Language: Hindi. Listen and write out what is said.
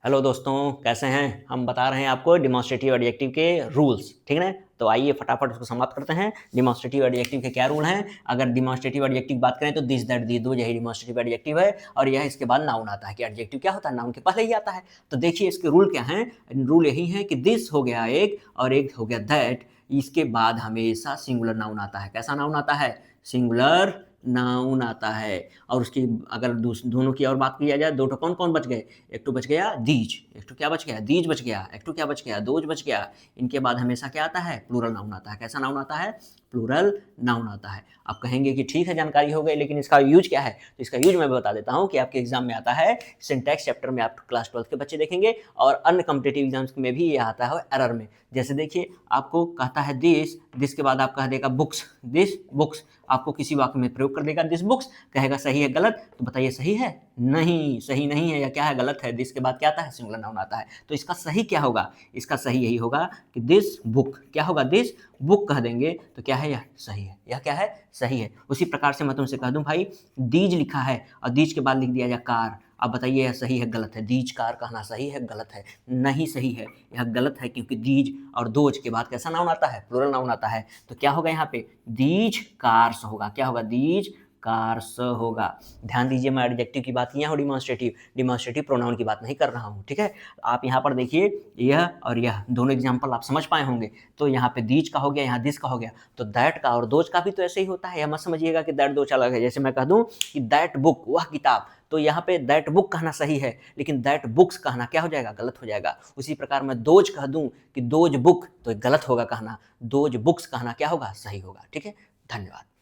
हेलो दोस्तों, कैसे हैं? हम बता रहे हैं आपको डिमॉन्स्ट्रेटिव एडजेक्टिव के रूल्स, ठीक है ना? तो आइए फटाफट उसको समाप्त करते हैं। डिमॉन्स्ट्रेटिव एडजेक्टिव के क्या रूल हैं? अगर डिमॉन्स्ट्रेटिव एडजेक्टिव बात करें तो दिस, दैट, दीज, दो यही डिमॉन्स्ट्रेटिव एडजेक्टिव है और यह इसके बाद नाउन आता है कि एडजेक्टिव क्या होता है, नाउन के पहले ही आता है। तो देखिए इसके रूल क्या हैं? रूल यही है कि दिस हो गया एक और एक हो गया दैट, इसके बाद हमेशा सिंगुलर नाउन आता है। कैसा नाउन आता है? सिंगुलर नाउन आता है। और उसकी अगर दोनों की और बात किया जाए, दो कौन कौन बच गए? एक तो बच गया दीज, एक तो क्या बच गया? दीज बच गया। एक तो क्या बच गया? दोज बच गया। इनके बाद हमेशा क्या आता है? प्लूरल नाउन आता है। कैसा नाउन आता है? प्लूरल नाउन आता है। आप कहेंगे कि ठीक है, जानकारी हो गई, लेकिन इसका यूज क्या है? तो इसका यूज मैं बता देता हूँ कि आपके एग्जाम में आता है सिंटैक्स चैप्टर में। आप क्लास 12 के बच्चे देखेंगे और अन्य कॉम्पिटेटिव एग्जाम्स में भी ये आता है एरर में। जैसे देखिए, आपको कहता है दिस के बाद आप कह देगा बुक्स, दिस बुक्स। आपको किसी वाक्य में प्रयोग कर देगा दिस बुक्स, कहेगा सही है गलत? तो बताइए सही है? नहीं, सही नहीं है। या क्या है? गलत है। दिस के बाद क्या आता है? सिंगुलर नाउन आता है। तो इसका सही क्या होगा? इसका सही यही होगा कि दिस बुक। क्या होगा? दिस बुक कह देंगे तो क्या है? यह सही है। यह क्या है? सही है। उसी प्रकार से मैं तुमसे कह दूं भाई, दीज लिखा है और दीज के बाद लिख दिया जाए कार। अब बताइए यह सही है गलत है? दीज कार कहना सही है गलत है? नहीं सही है, यह गलत है, क्योंकि दीज और दोज के बाद कैसा नाउन आता है? प्लूरल नाउन आता है। तो क्या होगा यहाँ पे? दीज कार्स होगा। क्या होगा? दीज कार्स होगा। ध्यान दीजिए, मैं एडजेक्टिव की बात किया हूँ, डिमॉन्स्ट्रेटिव प्रोनाउन की बात नहीं कर रहा हूँ, ठीक है? आप यहाँ पर देखिए, यह और यह दोनों एग्जाम्पल आप समझ पाए होंगे। तो यहाँ पे दीज का हो गया, यहाँ दिस का हो गया। तो दैट का और दोज का भी तो ऐसे ही होता है। यह मत समझिएगा कि दैट दोज अलग है। जैसे मैं कह दूं कि दैट बुक, वह किताब, तो यहाँ पे दैट बुक कहना सही है, लेकिन दैट बुक्स कहना क्या हो जाएगा? गलत हो जाएगा। उसी प्रकार मैं दोज कह दूं कि दोज बुक, तो गलत होगा कहना। दोज बुक्स कहना क्या होगा? सही होगा, ठीक है? धन्यवाद।